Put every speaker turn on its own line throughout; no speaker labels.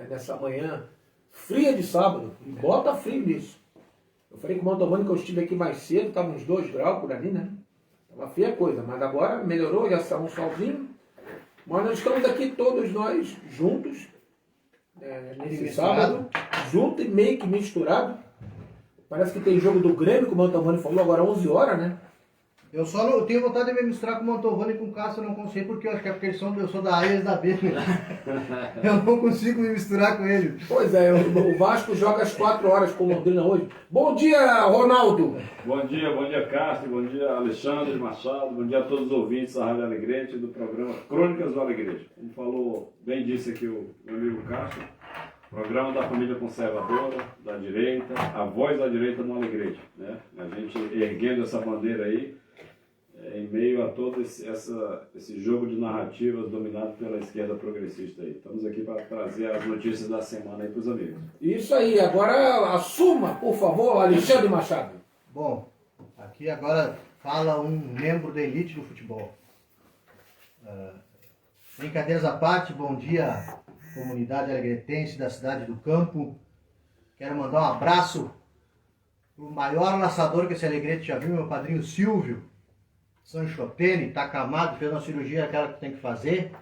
nessa manhã fria de sábado. E bota frio nisso. Eu falei com o Mantovani que eu estive aqui mais cedo, estava uns 2 graus por ali, né? Estava feia a coisa, mas agora melhorou, já está um solzinho. Mas nós estamos aqui todos nós juntos, nesse sábado, junto e meio que misturado. Parece que tem jogo do Grêmio, como o Mantovani falou, agora 11 horas, né?
Eu tenho vontade de me misturar com o Mantovani e com o Cássio, eu não consigo, porque eu acho que é porque eu sou da A e eles da B. Eu não consigo me misturar com eles.
Pois é, o Vasco joga às 4 horas com o Londrina hoje. Bom dia, Ronaldo!
Bom dia, Cássio, bom dia, Alexandre Machado, bom dia a todos os ouvintes da Rádio Alegrete e do programa Crônicas do Alegrete. Como falou, bem disse aqui o meu amigo Cássio, programa da família conservadora, da direita, a voz da direita no Alegrete, né? A gente erguendo essa bandeira aí, em meio a todo esse jogo de narrativas dominado pela esquerda progressista aí. Estamos aqui para trazer as notícias da semana aí para os amigos.
Isso aí, agora assuma, por favor, Alexandre Machado.
Bom, aqui agora fala um membro da elite do futebol. Brincadeiras à parte, bom dia, comunidade alegretense da cidade do Campo. Quero mandar um abraço para o maior laçador que esse Alegrete já viu, meu padrinho Silvio. Sanchotene, tá acamado, fez uma cirurgia aquela que tem que fazer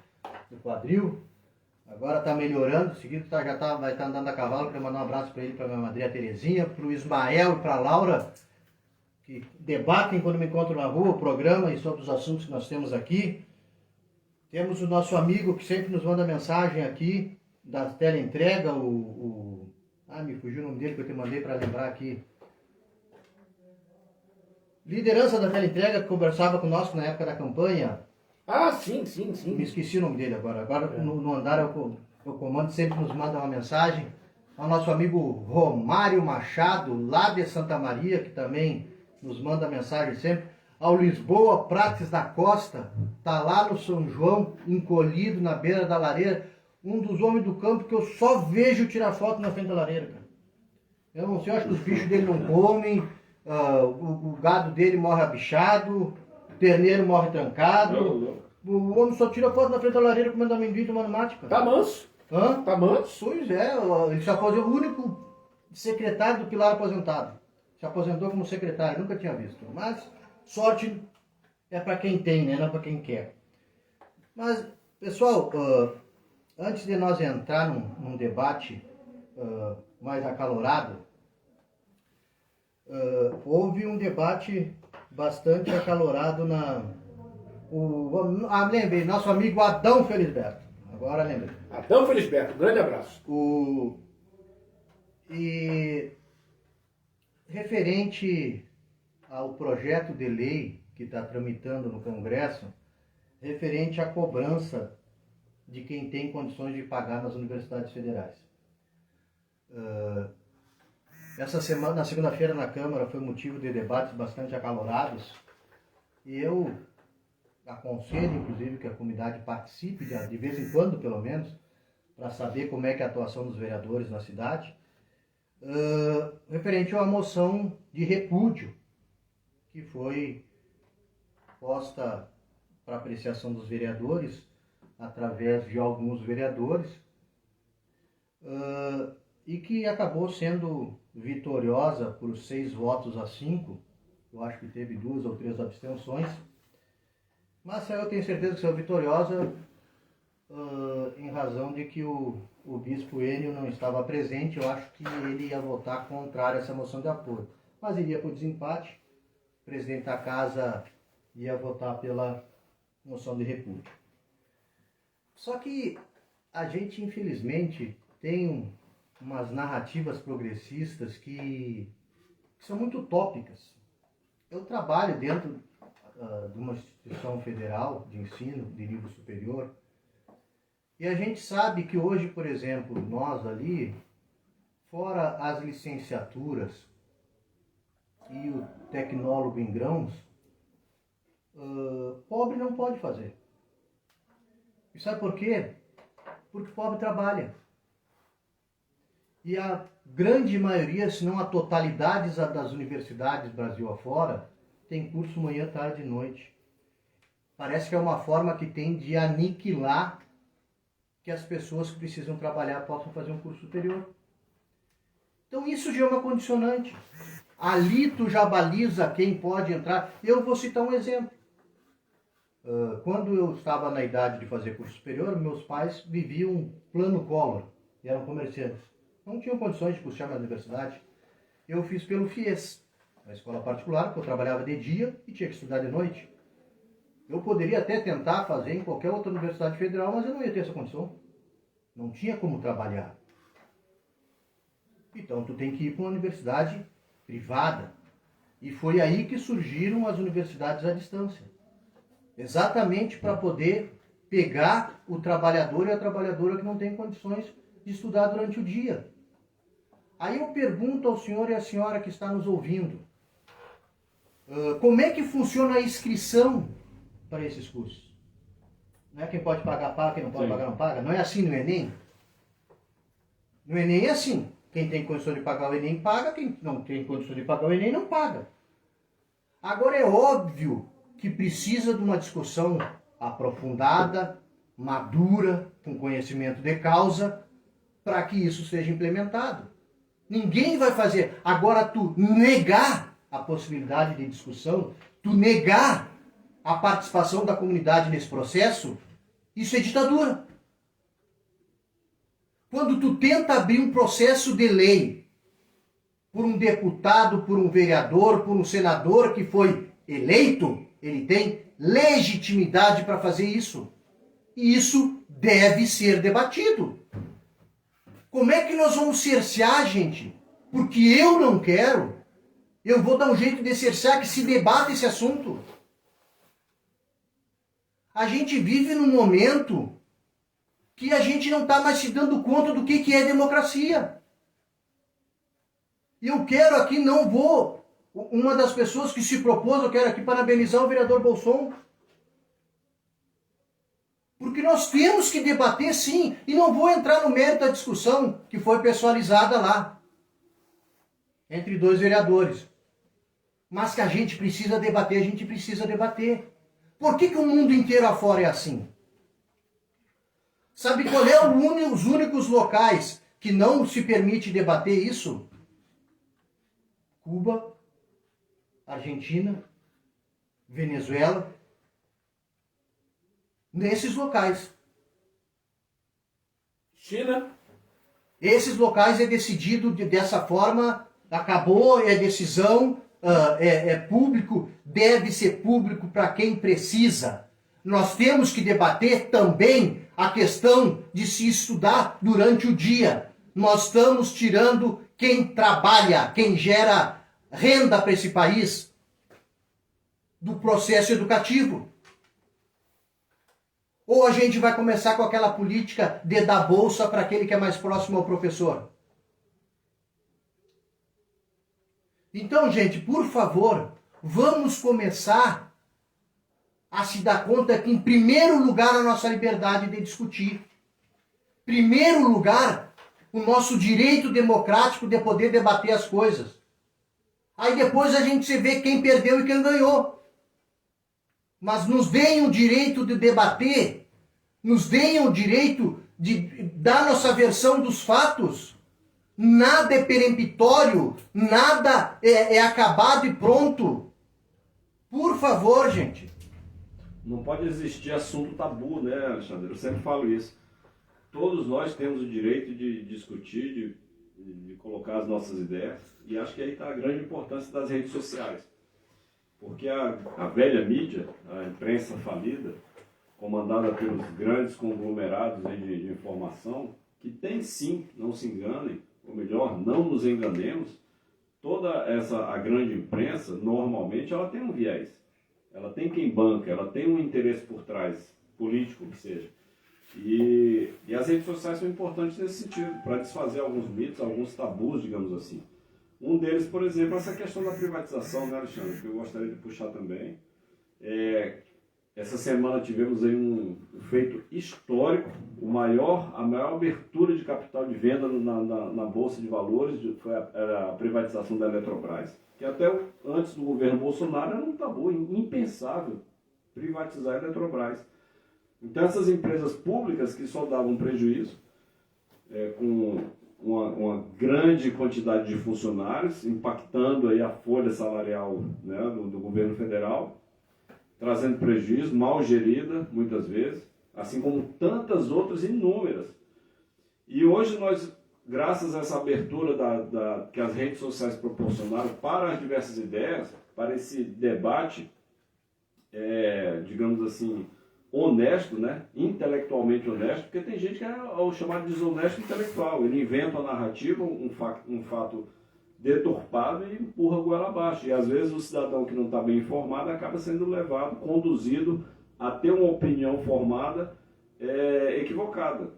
do quadril. Agora tá melhorando, seguido vai estar andando a cavalo. Quero mandar um abraço para ele, para minha madrinha Terezinha, para o Ismael e para a Laura, que debatem quando me encontro na rua o programa e sobre os assuntos que nós temos aqui. Temos o nosso amigo que sempre nos manda mensagem aqui da teleentrega, me fugiu o nome dele que eu te mandei para lembrar aqui. Liderança da teleentrega que conversava conosco na época da campanha.
Ah, sim.
Me esqueci o nome dele agora. Agora no andar o comando sempre nos manda uma mensagem. Ao nosso amigo Romário Machado, lá de Santa Maria, que também nos manda mensagem sempre. Ao Lisboa Prates da Costa, tá lá no São João, encolhido na beira da lareira. Um dos homens do campo que eu só vejo tirar foto na frente da lareira, cara. Eu não sei, eu acho que os bichos dele não comem. O gado dele morre abichado, o terneiro morre trancado. O homem só tira foto na frente da lareira comendo amendoim e tomando mate, cara.
Tá manso?
Hã?
Tá manso?
Pois é, ele se aposentou, o único secretário do Pilar aposentado. Se aposentou como secretário, nunca tinha visto. Mas sorte é para quem tem, né? Não para quem quer. Mas, pessoal, antes de nós entrar num debate mais acalorado, houve um debate bastante acalorado lembrei, nosso amigo Adão Felisberto. Agora lembrei.
Adão Felisberto, um grande abraço.
E referente ao projeto de lei que está tramitando no Congresso, referente à cobrança de quem tem condições de pagar nas universidades federais. Essa semana, na segunda-feira na Câmara, foi motivo de debates bastante acalorados e eu aconselho, inclusive, que a comunidade participe, de vez em quando, pelo menos, para saber como é que é a atuação dos vereadores na cidade, referente a uma moção de repúdio que foi posta para apreciação dos vereadores através de alguns vereadores e que acabou sendo vitoriosa por 6 votos a 5. Eu acho que teve 2 ou 3 abstenções. Mas eu tenho certeza que saiu vitoriosa em razão de que o bispo Enio não estava presente. Eu acho que ele ia votar contrário a essa moção de apoio. Mas iria por desempate. O presidente da casa ia votar pela moção de repúdio. Só que a gente, infelizmente, tem umas narrativas progressistas que são muito utópicas. Eu trabalho dentro de uma instituição federal de ensino de nível superior e a gente sabe que hoje, por exemplo, nós ali, fora as licenciaturas e o tecnólogo em grãos, pobre não pode fazer. E sabe por quê? Porque pobre trabalha. E a grande maioria, se não a totalidade das universidades Brasil afora, tem curso manhã, tarde e noite. Parece que é uma forma que tem de aniquilar que as pessoas que precisam trabalhar possam fazer um curso superior. Então isso já é uma condicionante. Ali tu já baliza quem pode entrar. Eu vou citar um exemplo. Quando eu estava na idade de fazer curso superior, meus pais viviam um plano Collor, e eram comerciantes. Não tinham condições de custear na universidade. Eu fiz pelo FIES, uma escola particular, porque eu trabalhava de dia e tinha que estudar de noite. Eu poderia até tentar fazer em qualquer outra universidade federal, mas eu não ia ter essa condição. Não tinha como trabalhar. Então tu tem que ir para uma universidade privada. E foi aí que surgiram as universidades à distância. Exatamente para poder pegar o trabalhador e a trabalhadora que não tem condições de estudar durante o dia. Aí eu pergunto ao senhor e à senhora que está nos ouvindo, como é que funciona a inscrição para esses cursos? Não é quem pode pagar, paga, quem não pode pagar, não paga? Não é assim no Enem? No Enem é assim. Quem tem condição de pagar o Enem paga, quem não tem condição de pagar o Enem não paga. Agora é óbvio que precisa de uma discussão aprofundada, madura, com conhecimento de causa, para que isso seja implementado. Ninguém vai fazer. Agora, tu negar a possibilidade de discussão, tu negar a participação da comunidade nesse processo, isso é ditadura. Quando tu tenta abrir um processo de lei por um deputado, por um vereador, por um senador que foi eleito, ele tem legitimidade para fazer isso. E isso deve ser debatido. Como é que nós vamos cercear, gente? Porque eu não quero, eu vou dar um jeito de cercear que se debata esse assunto. A gente vive num momento que a gente não está mais se dando conta do que é democracia. E eu quero aqui, não vou... Uma das pessoas que se propôs, eu quero aqui parabenizar o vereador Bolson. Porque nós temos que debater sim, e não vou entrar no mérito da discussão que foi pessoalizada lá, entre dois vereadores. Mas que a gente precisa debater, a gente precisa debater. Por que o mundo inteiro afora é assim? Sabe qual é os únicos locais que não se permite debater isso? Cuba, Argentina, Venezuela. Nesses locais.
China.
Esses locais é decidido dessa forma, acabou, é decisão, é público, deve ser público para quem precisa. Nós temos que debater também a questão de se estudar durante o dia. Nós estamos tirando quem trabalha, quem gera renda para esse país do processo educativo. Ou a gente vai começar com aquela política de dar bolsa para aquele que é mais próximo ao professor? Então, gente, por favor, vamos começar a se dar conta que, em primeiro lugar, a nossa liberdade de discutir. Em primeiro lugar, o nosso direito democrático de poder debater as coisas. Aí depois a gente se vê quem perdeu e quem ganhou. Mas nos deem o direito de debater, nos deem o direito de dar nossa versão dos fatos. Nada é peremptório, nada é acabado e pronto. Por favor, gente.
Não pode existir assunto tabu, né, Alexandre? Eu sempre falo isso. Todos nós temos o direito de discutir, de colocar as nossas ideias. E acho que aí está a grande importância das redes sociais. Porque a velha mídia, a imprensa falida, comandada pelos grandes conglomerados aí de informação, que tem sim, não se enganem, ou melhor, não nos enganemos, a grande imprensa, normalmente, ela tem um viés. Ela tem quem banca, ela tem um interesse por trás, político que seja. E as redes sociais são importantes nesse sentido, para desfazer alguns mitos, alguns tabus, digamos assim. Um deles, por exemplo, é essa questão da privatização, né, Alexandre, que eu gostaria de puxar também. Essa semana tivemos aí um feito histórico, a maior abertura de capital de venda na Bolsa de Valores foi a privatização da Eletrobras, que até antes do governo Bolsonaro era um tabu impensável privatizar a Eletrobras. Então essas empresas públicas que só davam prejuízo, com uma grande quantidade de funcionários, impactando aí a folha salarial, né, do governo federal, trazendo prejuízo, mal gerida muitas vezes, assim como tantas outras inúmeras. E hoje nós, graças a essa abertura que as redes sociais proporcionaram para as diversas ideias, para esse debate, digamos assim, honesto, né? Intelectualmente honesto, porque tem gente que é o chamado desonesto intelectual. Ele inventa a narrativa, um fato deturpado e empurra a goela abaixo. E às vezes o cidadão que não está bem informado acaba sendo levado, conduzido a ter uma opinião formada equivocada.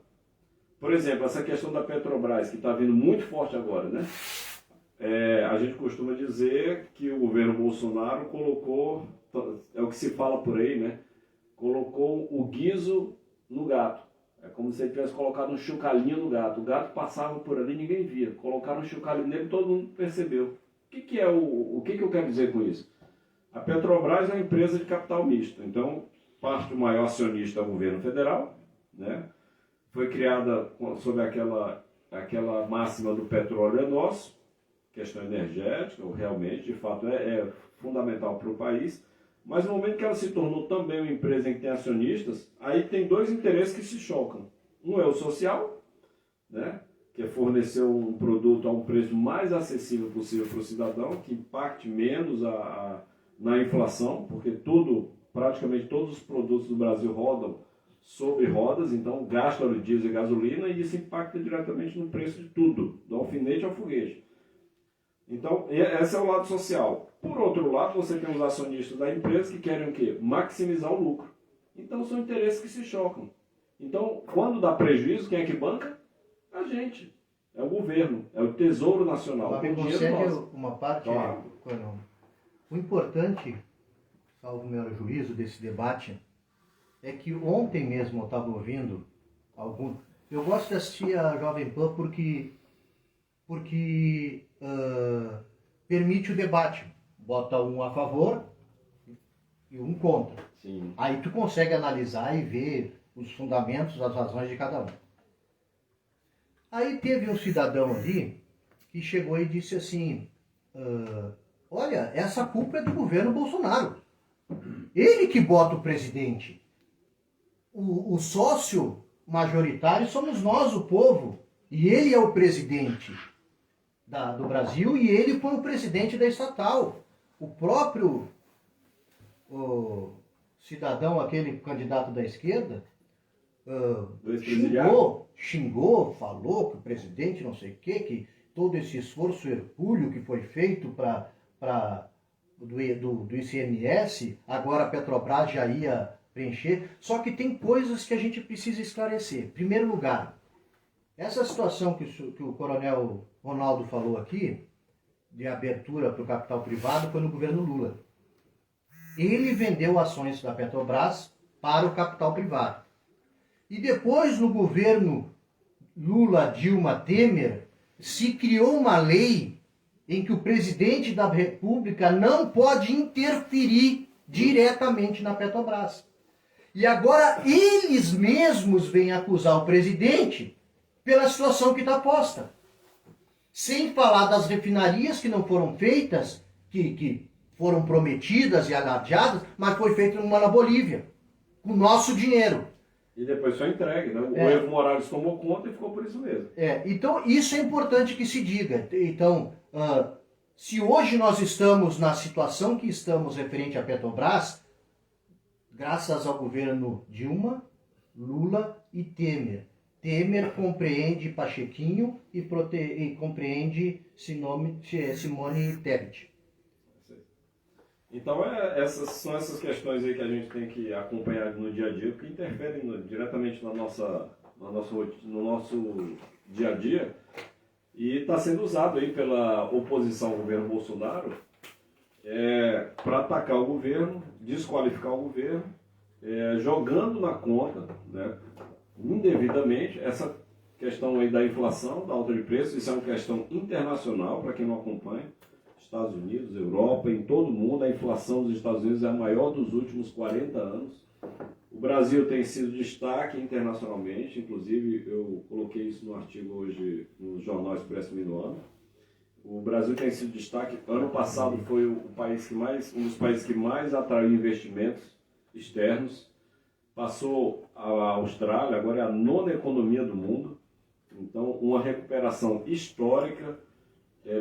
Por exemplo, essa questão da Petrobras, que está vindo muito forte agora, né? A gente costuma dizer que o governo Bolsonaro colocou, é o que se fala por aí, né? Colocou o guiso no gato. É como se ele tivesse colocado um chocalhinho no gato. O gato passava por ali, ninguém via. Colocaram um chocalhinho nele, todo mundo percebeu. O que eu quero dizer com isso? A Petrobras é uma empresa de capital misto. Então, parte do maior acionista é o governo federal, né? Foi criada sob aquela máxima do petróleo é nosso, questão energética, realmente, de fato, é fundamental para o país. Mas no momento que ela se tornou também uma empresa em que tem acionistas, aí tem dois interesses que se chocam. Um é o social, né, que é fornecer um produto a um preço mais acessível possível para o cidadão, que impacte menos na inflação, porque praticamente todos os produtos do Brasil rodam sobre rodas, então gasta óleo diesel e gasolina, e isso impacta diretamente no preço de tudo, do alfinete ao foguete. Então, esse é o lado social. Por outro lado, você tem os acionistas da empresa que querem o quê? Maximizar o lucro. Então, são interesses que se chocam. Então, quando dá prejuízo, quem é que banca? A gente. É o governo, é o Tesouro Nacional.
Me concede uma parte,
claro.
Coronel. O importante, salvo o meu juízo, desse debate, é que ontem mesmo eu estava ouvindo Eu gosto de assistir a Jovem Pan porque permite o debate. Bota um a favor e um contra.
Sim.
Aí tu consegue analisar e ver os fundamentos, as razões de cada um. Aí teve um cidadão ali que chegou e disse assim, olha, essa culpa é do governo Bolsonaro. Ele que bota o presidente. O sócio majoritário somos nós, o povo. E ele é o presidente do Brasil e ele foi o presidente da estatal. O próprio cidadão, aquele candidato da esquerda, xingou, falou que o presidente não sei o quê, que todo esse esforço hercúleo que foi feito do ICMS, agora a Petrobras já ia preencher. Só que tem coisas que a gente precisa esclarecer. Em primeiro lugar, essa situação que o coronel Ronaldo falou aqui, de abertura para o capital privado, foi no governo Lula. Ele vendeu ações da Petrobras para o capital privado. E depois, no governo Lula, Dilma, Temer, se criou uma lei em que o presidente da República não pode interferir diretamente na Petrobras. E agora eles mesmos vêm acusar o presidente pela situação que está posta. Sem falar das refinarias que não foram feitas, que foram prometidas e alardeadas, mas foi feito na Bolívia, com nosso dinheiro.
E depois foi entregue, né? O Evo Morales tomou conta e ficou por isso mesmo.
Então, isso é importante que se diga. Então, se hoje nós estamos na situação que estamos referente à Petrobras, graças ao governo Dilma, Lula e Temer. Temer compreende Pachequinho e compreende Simone Tebet.
Então, são essas questões aí que a gente tem que acompanhar no dia a dia, porque interferem diretamente no nosso dia a dia, e está sendo usado aí pela oposição ao governo Bolsonaro para atacar o governo, desqualificar o governo, jogando na conta, né, indevidamente, essa questão aí da inflação, da alta de preços. Isso é uma questão internacional, para quem não acompanha. Estados Unidos, Europa, em todo o mundo, a inflação dos Estados Unidos é a maior dos últimos 40 anos. O Brasil tem sido destaque internacionalmente, inclusive eu coloquei isso no artigo hoje no Jornal Expresso Minuano. O Brasil tem sido destaque. Ano passado foi um dos países que mais atraiu investimentos externos. Passou a Austrália, agora é a 9ª economia do mundo. Então, uma recuperação histórica,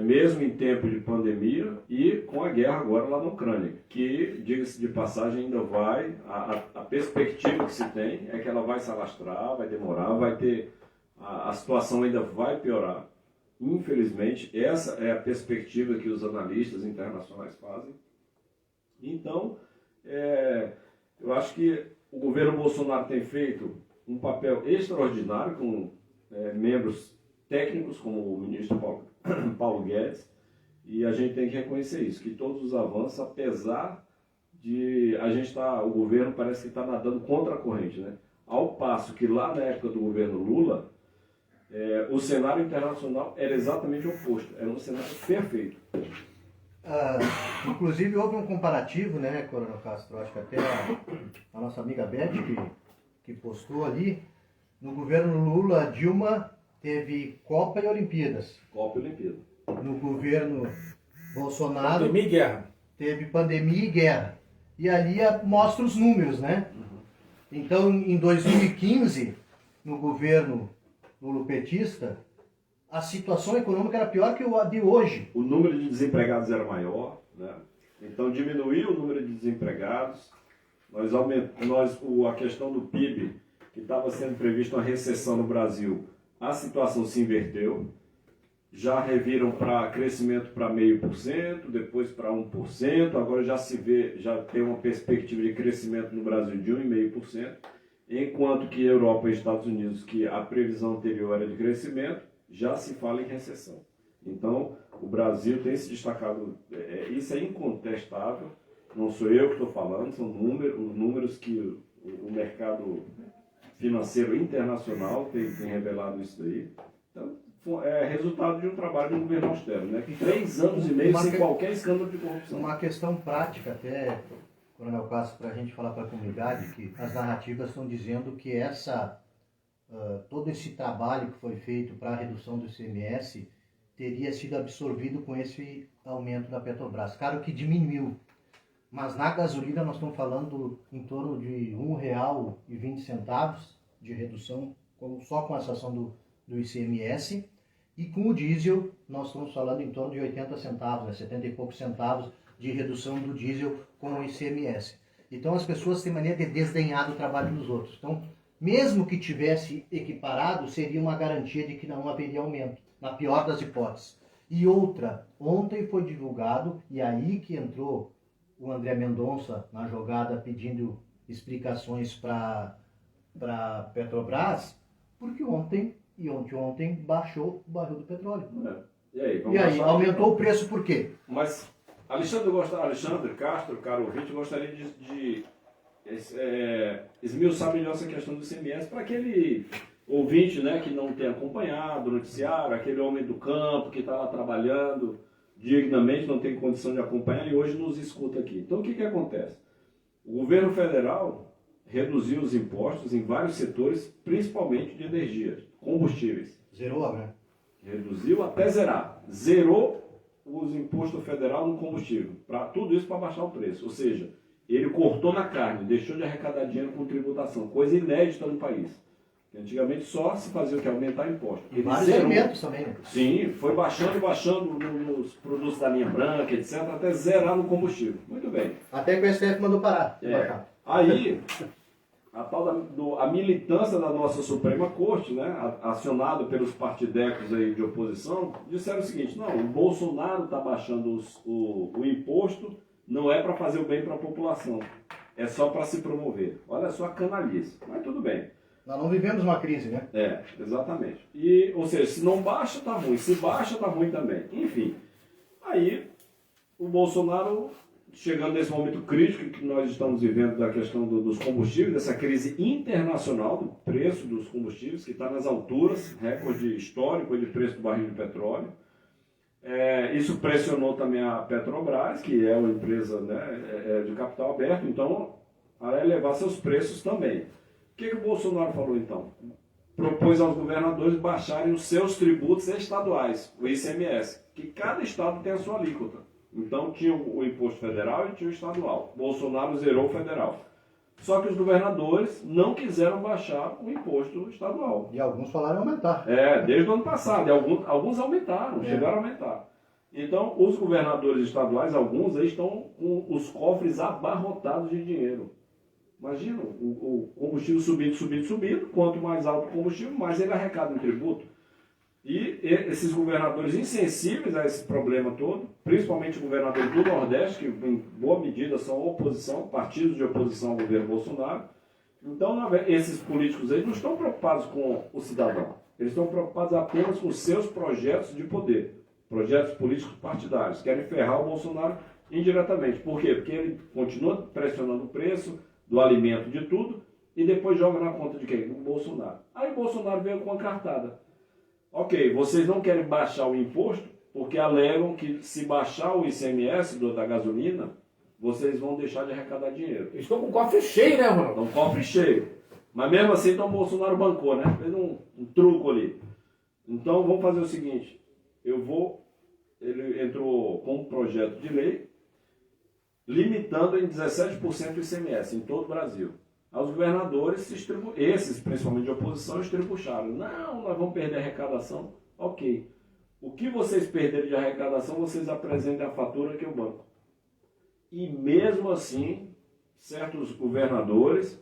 mesmo em tempo de pandemia e com a guerra agora lá na Ucrânia, que, diga-se de passagem, ainda vai, a perspectiva que se tem é que ela vai se alastrar, vai demorar, vai ter, a situação ainda vai piorar. Infelizmente, essa é a perspectiva que os analistas internacionais fazem. Então, eu acho que o governo Bolsonaro tem feito um papel extraordinário com membros técnicos, como o ministro Paulo Guedes, e a gente tem que reconhecer isso, que todos os avanços, apesar de o governo parece que está nadando contra a corrente, né? Ao passo que lá na época do governo Lula, o cenário internacional era exatamente o oposto, era um cenário perfeito.
Inclusive houve um comparativo, né, Coronel Castro, acho que até a nossa amiga Beth que postou ali, no governo Lula, Dilma teve Copa e Olimpíadas.
Copa e Olimpíada.
No governo Bolsonaro
Pandemia e guerra.
teve pandemia e guerra. E ali mostra os números, né? Então, em 2015, no governo lulopetista, a situação econômica era pior que a de hoje.
O número de desempregados era maior, né? Então diminuiu o número de desempregados. A questão do PIB, que estava sendo prevista uma recessão no Brasil, a situação se inverteu. Já reviram para crescimento para 0,5%, depois para 1%, agora já tem uma perspectiva de crescimento no Brasil de 1,5%, enquanto que Europa e Estados Unidos, que a previsão anterior era de crescimento, já se fala em recessão. Então, o Brasil tem se destacado, isso é incontestável, não sou eu que estou falando, são os números que o mercado financeiro internacional tem revelado isso daí. Então, é resultado de um trabalho de um governo austero, né? 3 anos e meio sem qualquer escândalo de corrupção.
Uma questão prática até, Coronel Castro, para a gente falar para a comunidade, que as narrativas estão dizendo que todo esse trabalho que foi feito para a redução do ICMS teria sido absorvido com esse aumento da Petrobras. Claro que diminuiu, mas na gasolina nós estamos falando em torno de R$ 1,20 de redução, só com essa ação do ICMS, e com o diesel nós estamos falando em torno de 80 centavos, né, 70 e poucos centavos de redução do diesel com o ICMS. Então as pessoas têm mania de desdenhar do trabalho dos outros. Então, mesmo que tivesse equiparado, seria uma garantia de que não haveria aumento, na pior das hipóteses. E outra, ontem foi divulgado, e aí que entrou o André Mendonça na jogada pedindo explicações para Petrobras, porque ontem baixou o barril do petróleo.
E aí,
aumentou o preço por quê?
Mas Alexandre Castro, caro ouvinte, gostaria de esmiuçar melhor essa questão do ICMS para aquele ouvinte, né, que não tem acompanhado o noticiário, aquele homem do campo que está lá trabalhando dignamente, não tem condição de acompanhar e hoje nos escuta aqui. Então o que acontece? O governo federal reduziu os impostos em vários setores, principalmente de energia, combustíveis.
Zerou, né?
Reduziu até zerar. Zerou os impostos federal no combustível. Tudo isso para baixar o preço. Ou seja, ele cortou na carne, deixou de arrecadar dinheiro com tributação. Coisa inédita no país. Antigamente só se fazia o que? Aumentar impostos.
E vários alimentos também, né?
Sim, foi baixando nos produtos da linha branca, etc., até zerar no combustível. Muito bem.
Até que o STF mandou parar.
Aí, a militância da nossa Suprema Corte, né, acionado pelos partidecos aí de oposição, disseram o seguinte: não, o Bolsonaro está baixando o imposto, não é para fazer o bem para a população, é só para se promover. Olha só a canalice, mas tudo bem.
Nós não vivemos uma crise, né?
Exatamente. Ou seja, se não baixa, tá ruim. Se baixa, tá ruim também. Enfim, aí o Bolsonaro, chegando nesse momento crítico que nós estamos vivendo da questão dos combustíveis, dessa crise internacional do preço dos combustíveis, que está nas alturas, recorde histórico de preço do barril de petróleo. Isso pressionou também a Petrobras, que é uma empresa, né, de capital aberto. Então, a elevar seus preços também. O que o Bolsonaro falou então? Propôs aos governadores baixarem os seus tributos estaduais, o ICMS, que cada estado tem a sua alíquota. Então tinha o imposto federal e tinha o estadual. Bolsonaro zerou o federal. Só que os governadores não quiseram baixar o imposto estadual.
E alguns falaram aumentar.
Desde o ano passado. E alguns aumentaram, chegaram a aumentar. Então, os governadores estaduais, alguns aí estão com os cofres abarrotados de dinheiro. Imagina, o combustível subindo. Quanto mais alto o combustível, mais ele arrecada em tributo. E esses governadores insensíveis a esse problema todo, principalmente governadores do Nordeste, que em boa medida são oposição, partidos de oposição ao governo Bolsonaro. Então, esses políticos aí não estão preocupados com o cidadão. Eles estão preocupados apenas com seus projetos de poder, projetos políticos partidários. Querem ferrar o Bolsonaro indiretamente. Por quê? Porque ele continua pressionando o preço do alimento, de tudo, e depois joga na conta de quem? Do Bolsonaro. Aí o Bolsonaro veio com uma cartada. Ok, vocês não querem baixar o imposto, porque alegam que se baixar o ICMS da gasolina, vocês vão deixar de arrecadar dinheiro.
Eles estão com o cofre cheio, né, Ronaldo?
Estão com o cofre cheio. Mas mesmo assim, então o Bolsonaro bancou, né? Fez um truco ali. Então vamos fazer o seguinte, ele entrou com um projeto de lei, limitando em 17% o ICMS em todo o Brasil. Os governadores, esses principalmente de oposição, estribucharam. Não, nós vamos perder a arrecadação. Ok. O que vocês perderem de arrecadação, vocês apresentem a fatura que eu banco. E mesmo assim, certos governadores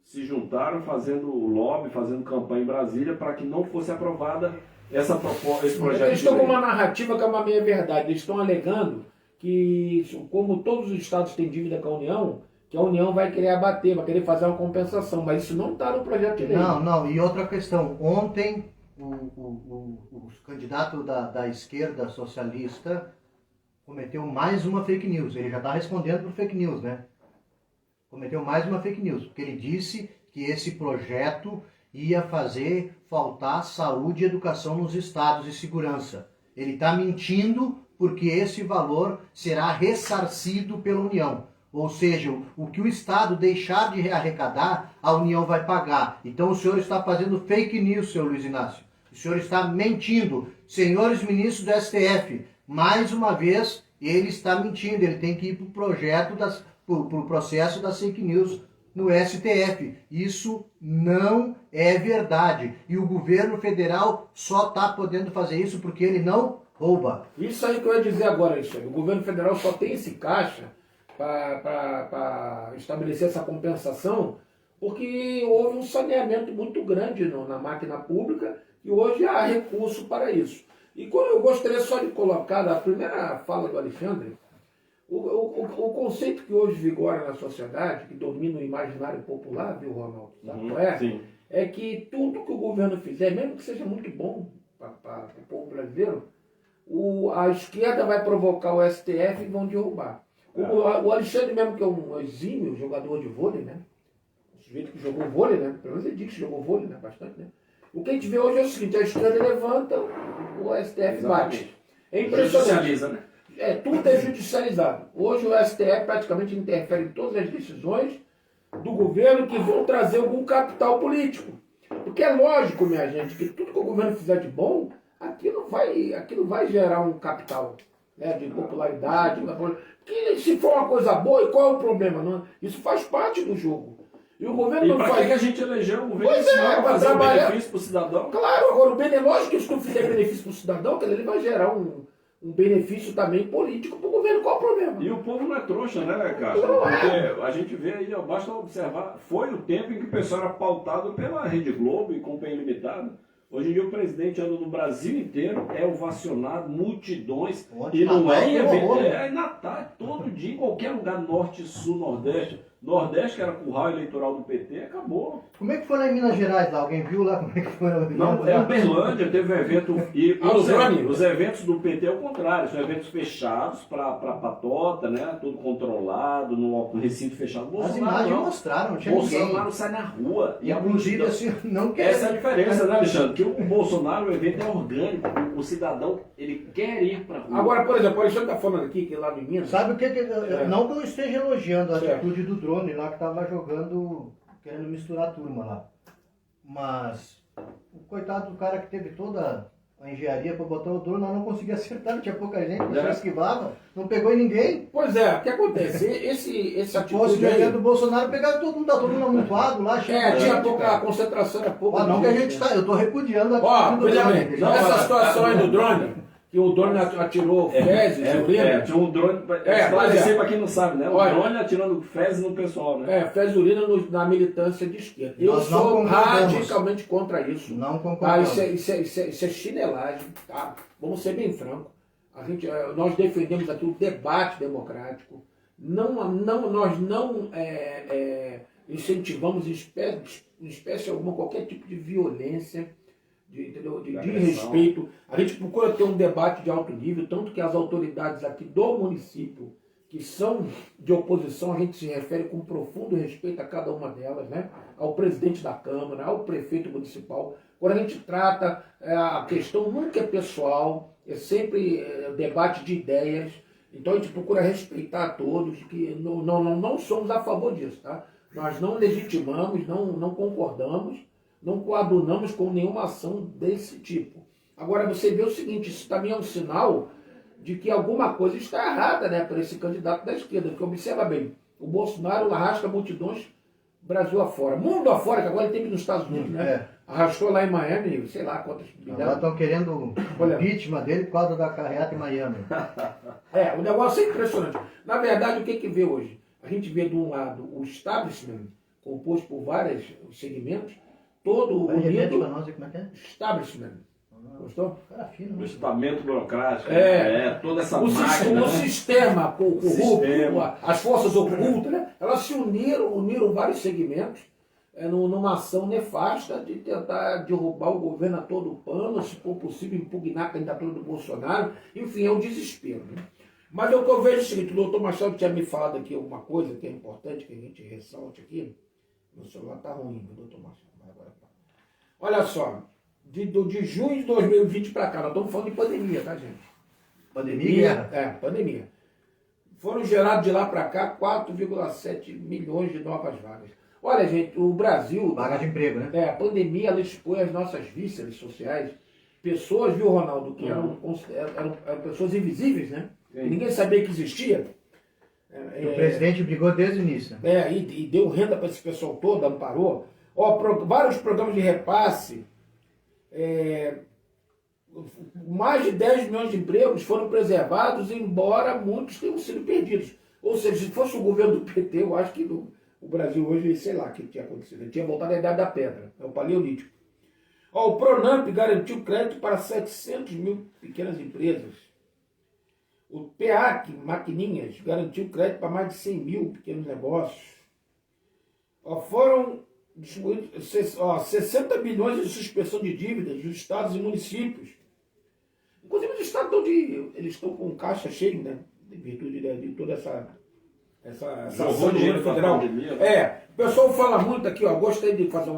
se juntaram fazendo lobby, fazendo campanha em Brasília para que não fosse aprovada esse projeto.
Eles estão com uma narrativa que é uma meia-verdade. Eles estão alegando que, como todos os estados têm dívida com a União, que a União vai querer abater, vai querer fazer uma compensação, mas isso não está no projeto de lei.
Não, e outra questão, ontem o candidato da esquerda socialista cometeu mais uma fake news, ele já está respondendo por fake news, né? Cometeu mais uma fake news, porque ele disse que esse projeto ia fazer faltar saúde e educação nos estados e segurança. Ele está mentindo porque esse valor será ressarcido pela União. Ou seja, o que o Estado deixar de arrecadar, a União vai pagar. Então o senhor está fazendo fake news, senhor Luiz Inácio. O senhor está mentindo. Senhores ministros do STF, mais uma vez, ele está mentindo. Ele tem que ir para o processo das fake news no STF. Isso não é verdade. E o governo federal só está podendo fazer isso porque ele não rouba.
Isso aí que eu ia dizer agora, Alexandre. O governo federal só tem esse caixa para estabelecer essa compensação, porque houve um saneamento muito grande na máquina pública e hoje há recurso para isso. E eu gostaria só de colocar, da primeira fala do Alexandre, o conceito que hoje vigora na sociedade, que domina o imaginário popular, viu, Ronaldo? Sabe qual é?
Sim.
É que tudo que o governo fizer, mesmo que seja muito bom para o povo brasileiro, a esquerda vai provocar o STF e vão derrubar. O Alexandre mesmo, que é um exímio jogador de vôlei, né? Um sujeito que jogou vôlei, né? Pelo menos ele diz que jogou vôlei, né? Bastante, né? O que a gente vê hoje é o seguinte, a esquerda levanta, o STF bate. É impressionante.
Judicializa, né?
Tudo é judicializado. Hoje o STF praticamente interfere em todas as decisões do governo que vão trazer algum capital político. Porque é lógico, minha gente, que tudo que o governo fizer de bom, aquilo vai gerar um capital, né, de popularidade. Que se for uma coisa boa, e qual é o problema? Não? Isso faz parte do jogo. E o governo não faz.
Que a gente elegeu o governo
para
fazer um
trabalhar.
benefício para o cidadão?
Claro, agora é lógico que se tu fizer benefício para o cidadão, ele vai gerar um benefício também político para o governo. Qual é o problema?
E o povo não é trouxa, né, Castro? Porque a gente vê aí, basta observar, foi o tempo em que o pessoal era pautado pela Rede Globo e Companhia Limitada. Hoje em dia o presidente anda no Brasil inteiro, é ovacionado, multidões, e não é em evento, é em Natal, todo dia, em qualquer lugar, norte, sul, nordeste. Nordeste, que era curral eleitoral do PT, acabou.
Como é que foi lá em Minas Gerais? Alguém viu lá como é que foi?
Não, é Uberlândia, teve um evento. E os eventos do PT é o contrário, são eventos fechados para patota, né? Tudo controlado, no recinto fechado.
Bolsonaro, as imagens não mostraram, não tinha
Bolsonaro
ninguém.
Sai na rua.
E inclusive, assim, não quer.
Essa é a diferença, né, Alexandre? Que o Bolsonaro, o evento é orgânico. O cidadão, ele quer ir para rua.
Agora, por exemplo, o Alexandre está falando aqui, que lá no Minas.
Sabe o que? Não que eu esteja elogiando a atitude do Drone. drone lá que tava jogando, querendo misturar a turma lá. Mas o coitado do cara que teve toda a engenharia para botar o drone, nós não conseguia acertar, não tinha pouca gente, o pessoal esquivava, não pegou em ninguém.
Pois é, o que acontece? Esse
Se fosse
atitude aí,
dentro do Bolsonaro, pegava todo mundo amontoado lá, cheio de
tinha
gente,
pouca,
cara.
a concentração era pouca.
Não que a gente está, eu estou repudiando a
Ó,
atitude do
veja
drone,
bem,
deixa eu
essa
falar.
situação aí do drone, que o drone atirou fezes, urina.
Tinha um drone, esclarecer para quem não sabe, né? O
Olha,
drone atirando fezes no pessoal, né?
fezes e urina na militância de esquerda. Eu
Nós não
sou
concordamos.
radicalmente contra isso.
Não
Tá?
concordamos.
Isso é chinelagem, tá? Vamos ser bem francos. Nós defendemos aqui o debate democrático. Nós não incentivamos em espécie alguma qualquer tipo de violência, de respeito. A gente procura ter um debate de alto nível, tanto que as autoridades aqui do município, que são de oposição, a gente se refere com profundo respeito a cada uma delas, né? Ao presidente da Câmara, ao prefeito municipal. Quando a gente trata, a questão nunca é pessoal, é sempre debate de ideias. Então a gente procura respeitar a todos, que não somos a favor disso, tá? Nós não legitimamos, não concordamos, não coadunamos com nenhuma ação desse tipo. Agora você vê o seguinte, isso também é um sinal de que alguma coisa está errada, né, para esse candidato da esquerda, porque observa bem, o Bolsonaro arrasta multidões Brasil afora, mundo afora, que agora ele teve nos Estados Unidos, né? Arrastou lá em Miami, sei lá quantas milhares.
Agora estão querendo o impeachment dele por causa da carreata em Miami.
O negócio é impressionante. Na verdade, o que vê hoje? A gente vê de um lado o establishment, composto por vários segmentos, todo unido.
Para nós, como é que é?
Establishment. Gostou?
Cara fino,
O estamento burocrático, toda essa
O
máquina.
sistema corrupto,
Sistema.
as forças ocultas, né? Elas se uniram vários segmentos numa ação nefasta de tentar derrubar o governo a todo pano, se for possível impugnar a candidatura do Bolsonaro. Enfim, é um desespero. Né? Mas o que eu vejo é o seguinte, o doutor Machado tinha me falado aqui uma coisa que é importante que a gente ressalte aqui. Meu celular está ruim, doutor Machado. Agora tá. Olha só, de junho de 2020 para cá, nós estamos falando de pandemia, tá, gente?
Pandemia?
Pandemia. Foram gerados de lá para cá 4,7 milhões de novas vagas. Olha, gente, o Brasil...
Vaga de emprego, né?
A pandemia, ela expõe as nossas vísceras sociais. Pessoas, viu, Ronaldo, que eram pessoas invisíveis, né? E ninguém sabia que existia.
O presidente brigou desde o início.
E deu renda para esse pessoal todo, amparou. Vários programas de repasse... mais de 10 milhões de empregos foram preservados, embora muitos tenham sido perdidos. Ou seja, se fosse o governo do PT, eu acho que o Brasil hoje, sei lá o que tinha acontecido. Ele tinha voltado à Idade da Pedra, é o Paleolítico. O Pronamp garantiu crédito para 700 mil pequenas empresas. O PEAC, Maquininhas, garantiu crédito para mais de 100 mil pequenos negócios. Foram distribuídos 60 bilhões de suspensão de dívidas dos estados e municípios. Inclusive os estados eles estão com caixa cheio, né? Em virtude de toda essa ação do governo federal. O pessoal fala muito aqui, gostei de fazer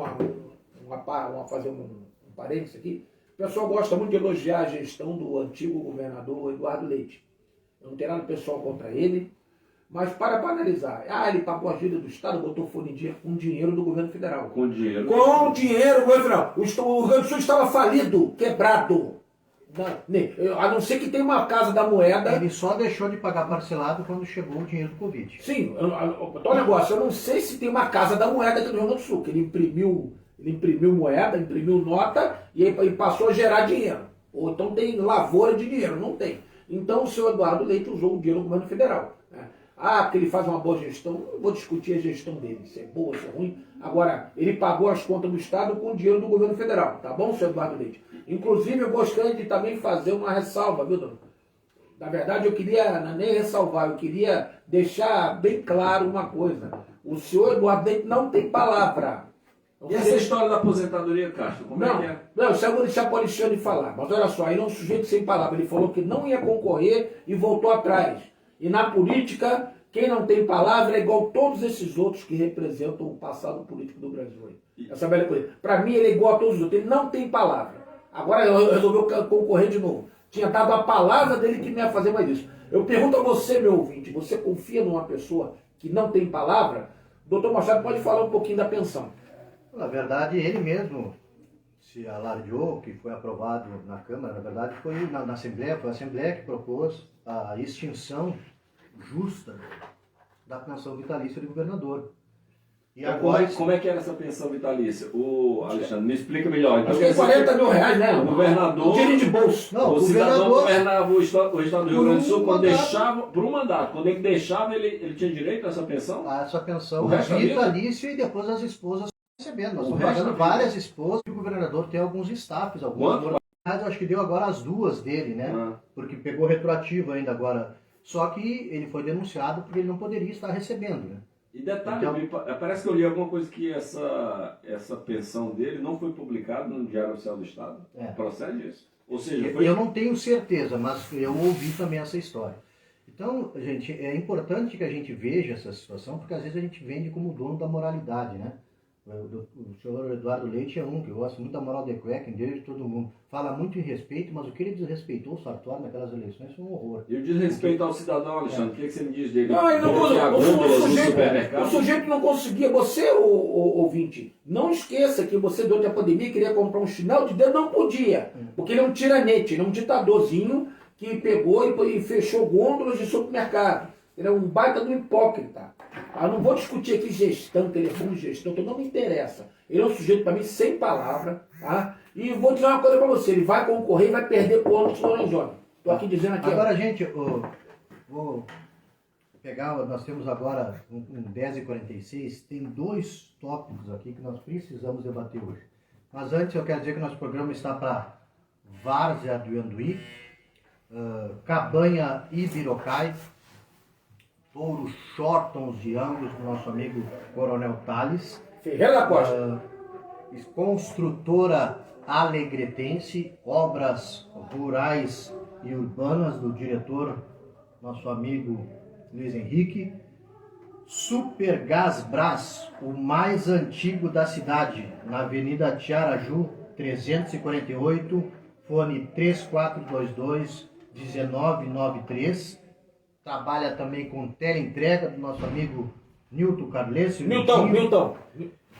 fazer um parênteses aqui. O pessoal gosta muito de elogiar a gestão do antigo governador Eduardo Leite. Eu não tenho nada pessoal contra ele, mas para analisar, ele pagou a dívida do Estado, botou folha em dia com dinheiro do governo federal.
Com dinheiro.
Com dinheiro do governo federal. O Rio Grande do Sul estava falido, quebrado. A não ser que tenha uma Casa da Moeda.
Ele só deixou de pagar parcelado quando chegou o dinheiro do Covid.
Sim, o negócio, eu não sei se tem uma Casa da Moeda aqui no Rio Grande do Sul, que ele imprimiu moeda, imprimiu nota e aí passou a gerar dinheiro. Ou então tem lavoura de dinheiro, não tem. Então o senhor Eduardo Leite usou o dinheiro do governo federal. Né? Porque ele faz uma boa gestão, não vou discutir a gestão dele, se é boa, se é ruim. Agora, ele pagou as contas do Estado com o dinheiro do governo federal, tá bom, senhor Eduardo Leite? Inclusive, eu gostaria de também fazer uma ressalva, viu, dona? Na verdade, eu queria nem ressalvar, eu queria deixar bem claro uma coisa. O senhor Eduardo Leite não tem palavra.
E essa história da aposentadoria, Castro, como é que é?
Não, isso eu vou deixar para o Alexandre falar. Mas olha só, ele é um sujeito sem palavra. Ele falou que não ia concorrer e voltou atrás. E na política, quem não tem palavra é igual todos esses outros que representam o passado político do Brasil. Essa velha coisa. Para mim, ele é igual a todos os outros. Ele não tem palavra. Agora ele resolveu concorrer de novo. Tinha dado a palavra dele que não ia fazer mais isso. Eu pergunto a você, meu ouvinte, você confia numa pessoa que não tem palavra? doutor Machado pode falar um pouquinho da pensão.
Na verdade, ele mesmo se alardeou, que foi aprovado na Câmara, na verdade foi na Assembleia, foi a Assembleia que propôs a extinção justa da pensão vitalícia do governador. E
Então,
agora,
como é que era essa pensão vitalícia? O Alexandre, me explica melhor. Então,
Acho que é 40 mil reais, né?
O governador...
Um dinheiro de bolso.
Não,
o cidadão
governador-
governava o estado do Rio Grande do Sul quando
mandato.
deixava, por um mandato. Quando ele deixava, ele tinha direito a essa pensão?
a essa pensão
O resto da vida?
vitalícia e depois as esposas recebendo. Nós
O
estamos
resto
pagando
da vida?
várias esposas e o governador tem alguns staffs, algumas
Quanto?
moralidades, acho que deu agora as duas dele, né?
Ah.
Porque pegou retroativo ainda agora. Só que ele foi denunciado porque ele não poderia estar recebendo, né?
E detalhe,
Então-
parece que eu li alguma coisa que essa pensão dele não foi publicada no Diário Oficial do Estado.
É.
Procede isso? Ou seja, foi...
Eu não tenho certeza, mas eu ouvi também essa história. Então, gente, é importante que a gente veja essa situação, porque às vezes a gente vende como dono da moralidade, né? O senhor Eduardo Leite é um que gosta muito da moral de cueca, de todo mundo. Fala muito em respeito, mas o que ele desrespeitou o Sartori naquelas eleições foi um horror.
E o desrespeito ao cidadão, Alexandre, o que você me diz dele?
Não, ele não
Bloquear
o
gôndolas no
sujeito,
supermercado?
o sujeito não conseguia. Você, o ouvinte, não esqueça que você, durante a pandemia, queria comprar um chinelo de dedo, não podia. Porque ele é um tiranete, ele é um ditadorzinho que pegou e fechou gôndolas de supermercado. Ele é um baita do hipócrita. Eu não vou discutir aqui gestão, telefone, gestão, não me interessa. Ele é um sujeito, para mim, sem palavra, tá? E vou dizer uma coisa para você, ele vai concorrer e vai perder por ano de Lorenjone. Estou aqui dizendo aqui.
Agora, gente, vou pegar, nós temos agora um 10h46, tem dois tópicos aqui que nós precisamos debater hoje. Mas antes eu quero dizer que nosso programa está para Várzea do Ianduí, Cabanha Ibirocai, Touro Shortons de Angus, do nosso amigo Coronel Tales,
Ferreira da Costa.
Construtora Alegretense, Obras Rurais e Urbanas, do diretor, nosso amigo Luiz Henrique. Supergás Brás, o mais antigo da cidade, na Avenida Tiaraju, 348, fone 3422-1993. Trabalha também com teleentrega do nosso amigo Nilton Carlesio.
Milton.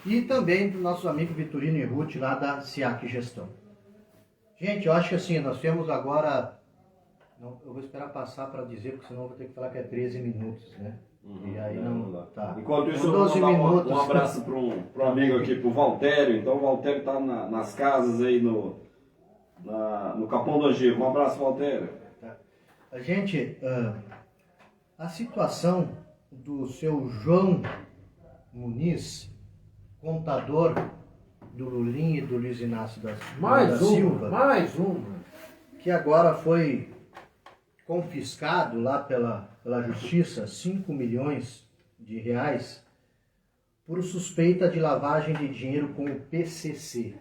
E também do nosso amigo Vitorino e Ruth, lá da SIAC Gestão. Gente, eu acho que assim, nós temos agora... Não, eu vou esperar passar para dizer, porque senão eu vou ter que falar que é 13 minutos, né? E aí não
dá.
tá.
Enquanto isso,
Com
eu vou
12
mandar
minutos.
um abraço para um amigo aqui, para o Valtério. Então, o Valtério está nas casas aí no Capão do Angico. Um abraço, Valtério.
A gente, a situação do seu João Muniz, contador do Lulim e do Luiz Inácio da Silva,
Mais um.
que agora foi confiscado lá pela Justiça 5 milhões de reais por suspeita de lavagem de dinheiro com o PCC.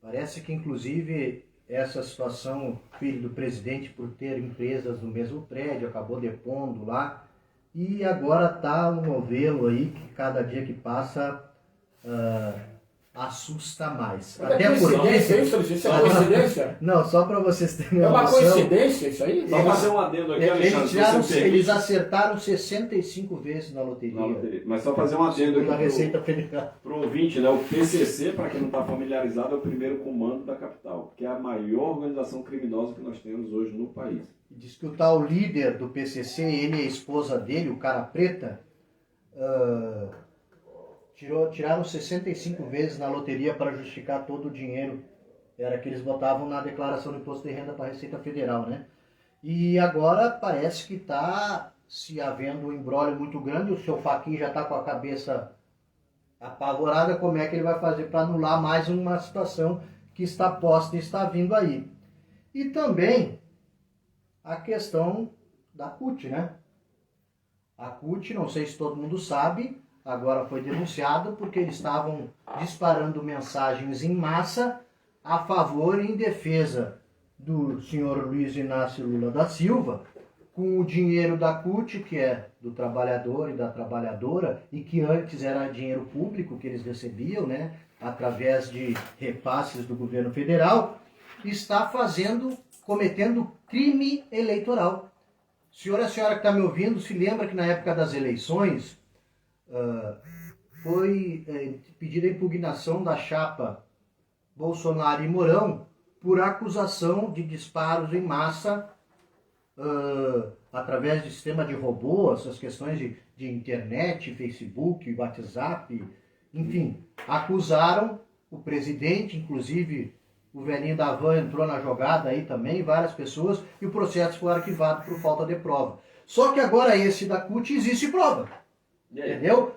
Parece que, inclusive, essa situação, o filho do presidente, por ter empresas no mesmo prédio, acabou depondo lá, e agora está um novelo aí que cada dia que passa assusta mais.
É coincidência isso é coincidência?
Não, só para vocês terem
É uma
noção.
coincidência isso aí?
Só fazer um adendo aqui, Alexandre.
Eles acertaram 65 vezes na loteria.
Mas só fazer um adendo
Na
aqui
Receita Federal.
para o ouvinte, né? O PCC, para quem não está familiarizado, é o primeiro comando da capital, que é a maior organização criminosa que nós temos hoje no país.
Diz que o tal líder do PCC, ele e a esposa dele, o cara preta, tiraram 65 vezes na loteria para justificar todo o dinheiro. Era que eles botavam na declaração do imposto de renda para a Receita Federal, né? E agora parece que está se havendo um imbróglio muito grande. O seu Fachin já está com a cabeça apavorada. Como é que ele vai fazer para anular mais uma situação que está posta e está vindo aí? E também a questão da CUT, né? A CUT, não sei se todo mundo sabe, agora foi denunciado porque eles estavam disparando mensagens em massa a favor e em defesa do senhor Luiz Inácio Lula da Silva, com o dinheiro da CUT, que é do trabalhador e da trabalhadora, e que antes era dinheiro público que eles recebiam, né, através de repasses do governo federal, está cometendo crime eleitoral. O senhor e a senhora que está me ouvindo se lembra que na época das eleições, foi pedida a impugnação da chapa Bolsonaro e Mourão por acusação de disparos em massa através de sistema de robô, essas questões de internet, Facebook, WhatsApp, enfim, acusaram o presidente, inclusive o velhinho da van entrou na jogada aí também, várias pessoas, e o processo foi arquivado por falta de prova. Só que agora esse da CUT existe prova, entendeu?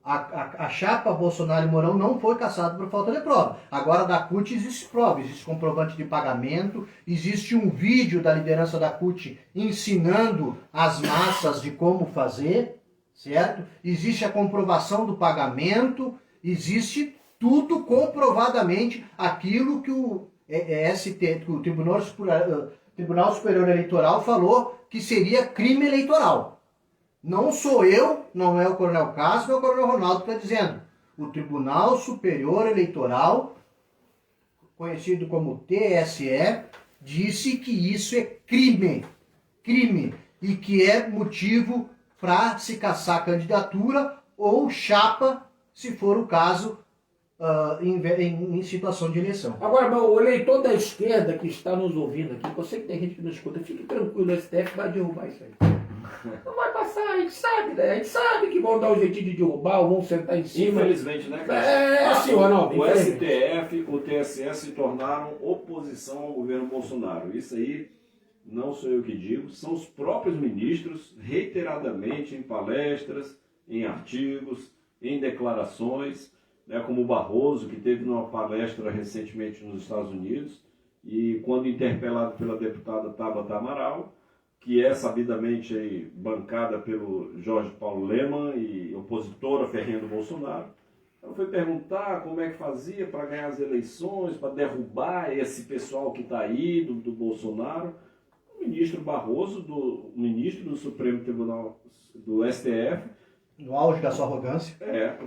A chapa Bolsonaro e Mourão não foi cassada por falta de prova. Agora da CUT existe prova, existe comprovante de pagamento, existe um vídeo da liderança da CUT ensinando as massas de como fazer, certo? Existe a comprovação do pagamento, existe tudo comprovadamente aquilo que o que o Tribunal Superior Eleitoral falou que seria crime eleitoral. Não sou eu, não é o Coronel Castro, não é o Coronel Ronaldo que está dizendo. O Tribunal Superior Eleitoral, conhecido como TSE, disse que isso é crime. Crime. E que é motivo para se cassar candidatura ou chapa, se for o caso, em situação de eleição.
Agora, o eleitor da esquerda que está nos ouvindo aqui, eu sei que tem gente que nos escuta, fique tranquilo, o STF vai derrubar isso aí. Não vai passar, a gente sabe, né? A gente sabe que vão dar um jeitinho de derrubar, ou vão sentar em cima.
Infelizmente, né?
Senhor, não.
O STF, o TSE se tornaram oposição ao governo Bolsonaro. Isso aí não sou eu que digo, são os próprios ministros, reiteradamente em palestras, em artigos, em declarações, né, como o Barroso, que teve numa palestra recentemente nos Estados Unidos, e quando interpelado pela deputada Tabata Amaral, que é sabidamente aí bancada pelo Jorge Paulo Lemann e opositora ferrenha do Bolsonaro, ela foi perguntar como é que fazia para ganhar as eleições, para derrubar esse pessoal que está aí, do Bolsonaro. O ministro Barroso, ministro do Supremo Tribunal, do STF,
no auge da sua arrogância,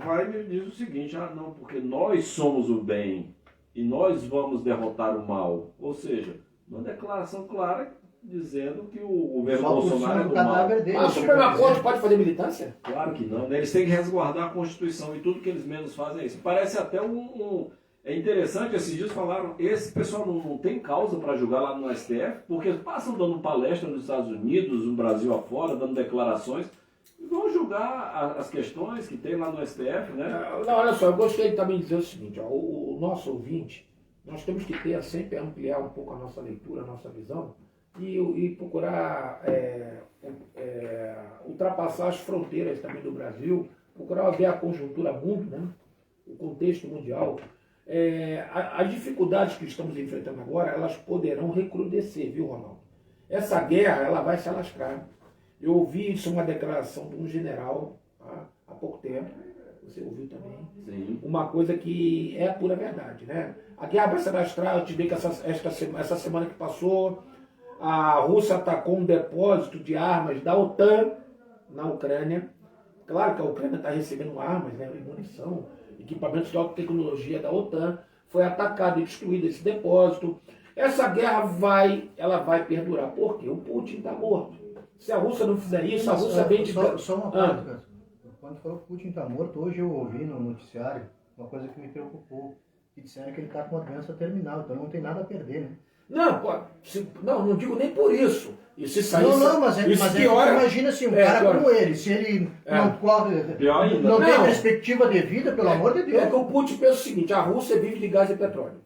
vai e me diz o seguinte: não, porque nós somos o bem e nós vamos derrotar o mal. Ou seja, uma declaração clara dizendo que o governo Bolsonaro é do mal.
Mas o Supremo Corte pode fazer militância?
Claro que não, né? Eles têm que resguardar a Constituição e tudo que eles menos fazem é isso. Parece até é interessante, esses dias falaram, esse pessoal não tem causa para julgar lá no STF, porque passam dando palestra nos Estados Unidos, no Brasil afora, dando declarações. Vão julgar as questões que tem lá no STF, né?
Não, olha só, eu gostaria também de dizer o seguinte, ó, o nosso ouvinte, nós temos que ter sempre ampliar um pouco a nossa leitura, a nossa visão e procurar ultrapassar as fronteiras também do Brasil, procurar ver a conjuntura mundo, né? O contexto mundial. As dificuldades que estamos enfrentando agora, elas poderão recrudescer, viu, Ronaldo? Essa guerra, ela vai se alascar. Eu ouvi isso, uma declaração de um general há pouco tempo, você ouviu também.
Sim.
Uma coisa que é a pura verdade, né? A guerra vai se alastrar, eu te digo que essa semana que passou, a Rússia atacou um depósito de armas da OTAN na Ucrânia. Claro que a Ucrânia está recebendo armas, né, munição, equipamentos de alta tecnologia da OTAN. Foi atacado e destruído esse depósito. Essa guerra vai perdurar. Por quê? O Putin está morto. Se a Rússia não fizer isso, a Rússia vem de...
Só uma coisa, cara. Quando falou que o Putin está morto, hoje eu ouvi no noticiário uma coisa que me preocupou. Que disseram que ele está com uma doença terminal, então não tem nada a perder, né?
Não digo nem por isso. E se sair,
mas piora. Imagina assim, um cara como ele, se ele não corre, não tem perspectiva de vida, pelo amor de Deus.
É que o Putin pensa o seguinte: a Rússia vive de gás e petróleo.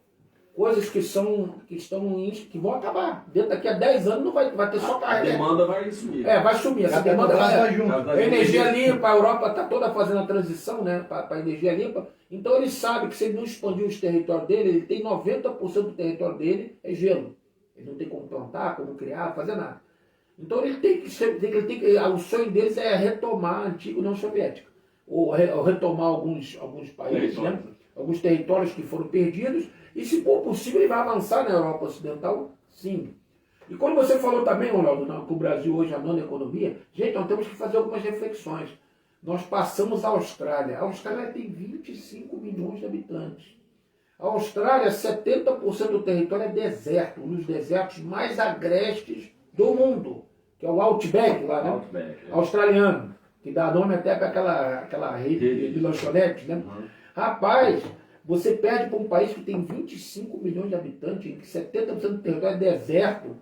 Coisas que vão acabar. Daqui a 10 anos não vai ter só carga.
A demanda vai sumir.
Vai sumir. Essa demanda vai
junto.
A energia limpa, a Europa está toda fazendo a transição, né, para a energia limpa. Então ele sabe que se ele não expandir os territórios dele, ele tem 90% do território dele é gelo. Ele não tem como plantar, como criar, fazer nada. Então o sonho deles é retomar a antiga União Soviética. Ou retomar alguns países, né? Alguns territórios que foram perdidos. E se for possível, ele vai avançar na Europa Ocidental, sim. E quando você falou também, Ronaldo, que o Brasil hoje é a nona economia, gente, nós temos que fazer algumas reflexões. Nós passamos a Austrália. A Austrália tem 25 milhões de habitantes. A Austrália, 70% do território é deserto, um dos desertos mais agrestes do mundo, que é o Outback lá, né? Australiano. que dá nome até para aquela rede de lanchonetes, né? Rapaz, você perde para um país que tem 25 milhões de habitantes, em que 70% do território é deserto.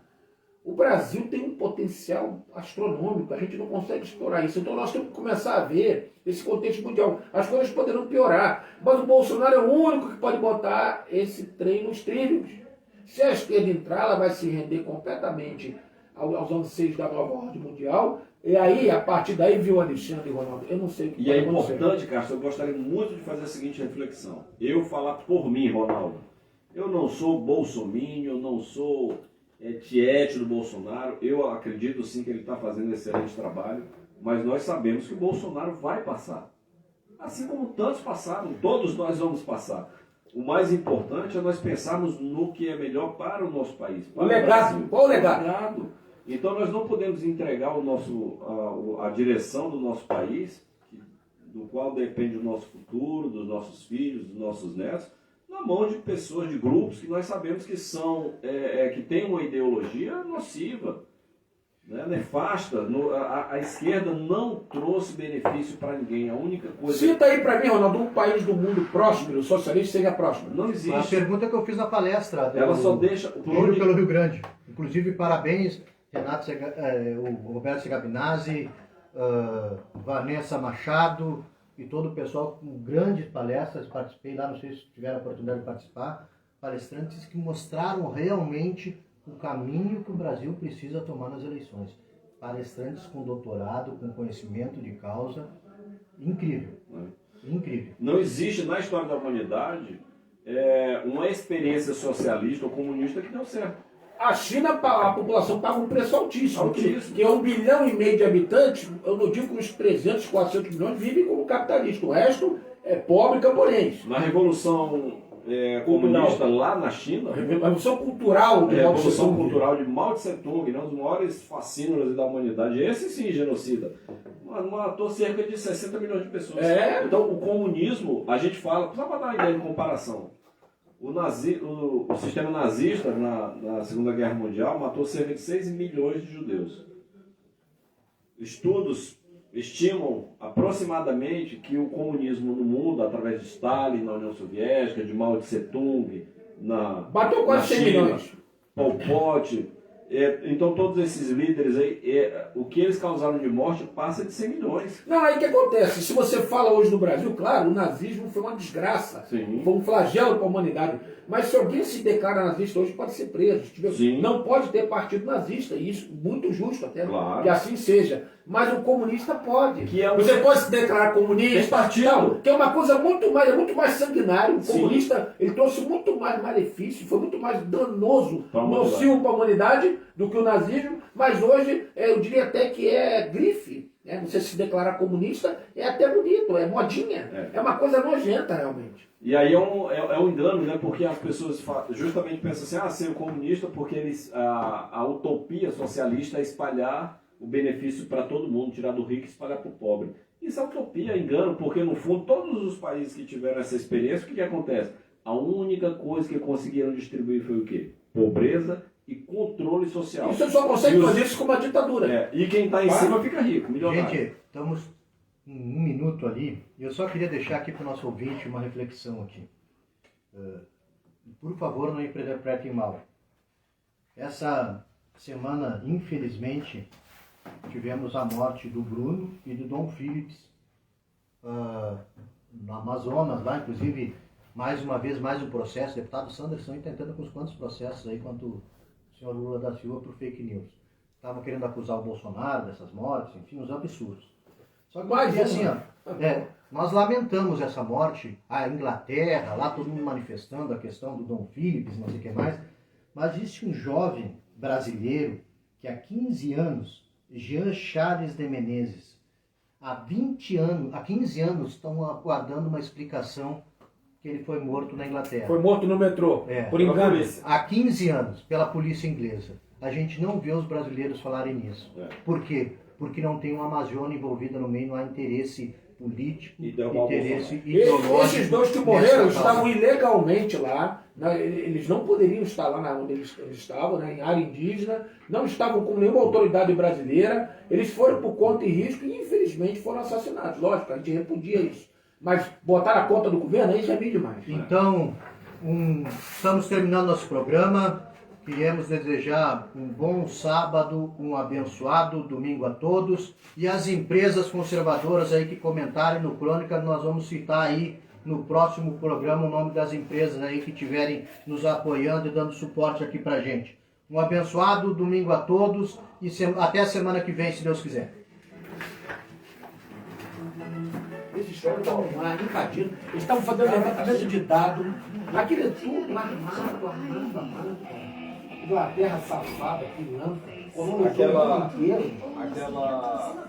O Brasil tem um potencial astronômico, a gente não consegue explorar isso. Então nós temos que começar a ver esse contexto mundial. As coisas poderão piorar, mas o Bolsonaro é o único que pode botar esse trem nos trilhos. Se a esquerda entrar, ela vai se render completamente aos anseios da nova ordem mundial. E aí, a partir daí, viu, Alexandre e Ronaldo, eu não sei o que
E é importante, Castro, eu gostaria muito de fazer a seguinte reflexão. Eu falar por mim, Ronaldo. Eu não sou bolsominion, eu não sou tiete do Bolsonaro. Eu acredito sim que ele está fazendo excelente trabalho, mas nós sabemos que o Bolsonaro vai passar. Assim como tantos passaram, todos nós vamos passar. O mais importante é nós pensarmos no que é melhor para o nosso país.
O legado. Qual o legado?
Então nós não podemos entregar a direção do nosso país, do qual depende o nosso futuro, dos nossos filhos, dos nossos netos, na mão de pessoas, de grupos que nós sabemos que são, que têm uma ideologia nociva, né, nefasta. A esquerda não trouxe benefício para ninguém. A única coisa...
Cita aí para mim, Ronaldo, um país do mundo próspero, socialista, seja próspero.
Não existe. A pergunta que eu fiz na palestra.
Ela só deixa...
Giro pelo Rio Grande. Inclusive, parabéns, Renato o Roberto Segabinazzi, Vanessa Machado e todo o pessoal com grandes palestras. Participei lá, não sei se tiveram a oportunidade de participar. Palestrantes que mostraram realmente o caminho que o Brasil precisa tomar nas eleições. Palestrantes com doutorado, com conhecimento de causa. Incrível. Incrível.
Não existe na história da humanidade uma experiência socialista ou comunista que deu certo.
A China, a população paga um preço altíssimo. Que é 1,5 bilhão de habitantes. Eu não digo que os 300, 400 milhões vivem como capitalistas. O resto é pobre camponês.
Na Revolução comunista lá na China...
A Revolução Cultural de Mao Tse-tung.
Revolução Cultural de Mao Tse-tung, um dos maiores fascínoras da humanidade. Esse sim, genocida. Matou cerca de 60 milhões de pessoas. Então, o comunismo, a gente fala... Só para dar uma ideia de comparação. O sistema nazista, na Segunda Guerra Mundial, matou cerca de 6 milhões de judeus. Estudos estimam aproximadamente que o comunismo no mundo, através de Stalin, na União Soviética, de Mao Tse-tung,
matou quase 100 milhões.
Pol Pot, então todos esses líderes aí, o que eles causaram de morte passa de 100 milhões.
Não, aí o que acontece? Se você fala hoje no Brasil, claro, o nazismo foi uma desgraça.
Sim.
Foi um flagelo para a humanidade. Mas se alguém se declara nazista hoje, pode ser preso.
Sim.
Não pode ter partido nazista. E isso muito justo até,
claro,
que assim seja. Mas o comunista pode.
Que
você pode se declarar comunista.
Tem partido.
Que é uma coisa muito mais sanguinário. O comunista, ele trouxe muito mais malefício, foi muito mais danoso, nocivo para a humanidade do que o nazismo. Mas hoje, eu diria até que é grife. Você se declarar comunista é até bonito, é modinha. É uma coisa nojenta, realmente.
E aí é um engano, né? Porque as pessoas justamente pensam assim, ser comunista porque a utopia socialista é espalhar o benefício para todo mundo, tirar do rico e espalhar para o pobre. Isso é utopia, é engano, porque no fundo todos os países que tiveram essa experiência, o que acontece? A única coisa que conseguiram distribuir foi o quê? Pobreza e controle social.
Você só consegue fazer isso com uma ditadura.
E quem está em cima fica rico, milionário.
Gente, estamos em 1 minuto ali. Eu só queria deixar aqui para o nosso ouvinte uma reflexão aqui. Por favor, não interpretem mal. Essa semana, infelizmente, tivemos a morte do Bruno e do Dom Phillips no Amazonas, lá, inclusive, mais uma vez, mais um processo. Deputado Sanderson tentando com os quantos processos aí quanto o senhor Lula da Silva por fake news. Estavam querendo acusar o Bolsonaro dessas mortes, enfim, uns absurdos. Só que assim, nós lamentamos essa morte, a Inglaterra, lá todo mundo manifestando a questão do Dom Phillips, não sei o que mais, mas existe um jovem brasileiro que há 15 anos, Jean Charles de Menezes, há 15 anos estão aguardando uma explicação que ele foi morto na Inglaterra.
Foi morto no metrô, por engano.
Há 15 anos, pela polícia inglesa. A gente não vê os brasileiros falarem nisso. Por quê? Porque não tem uma Amazônia envolvida no meio, não há interesse político,
E derrubar o
interesse ideológico.
Esses dois que morreram estavam ilegalmente lá, né? Eles não poderiam estar lá onde eles estavam, né? Em área indígena, não estavam com nenhuma autoridade brasileira, eles foram por conta e risco e infelizmente foram assassinados. Lógico, a gente repudia isso. Mas botar a conta do governo aí já é meio demais.
Então, estamos terminando nosso programa. Queremos desejar um bom sábado, um abençoado domingo a todos. E as empresas conservadoras aí que comentarem no Crônica, nós vamos citar aí no próximo programa o nome das empresas aí que estiverem nos apoiando e dando suporte aqui pra gente. Um abençoado domingo a todos e até a semana que vem, se Deus quiser.
Esses caras estavam lá invadindo, eles estavam fazendo levantamento de dados, aquilo tudo armado. Inglaterra safada, pilantra, colonizou o mundo inteiro.
Aquela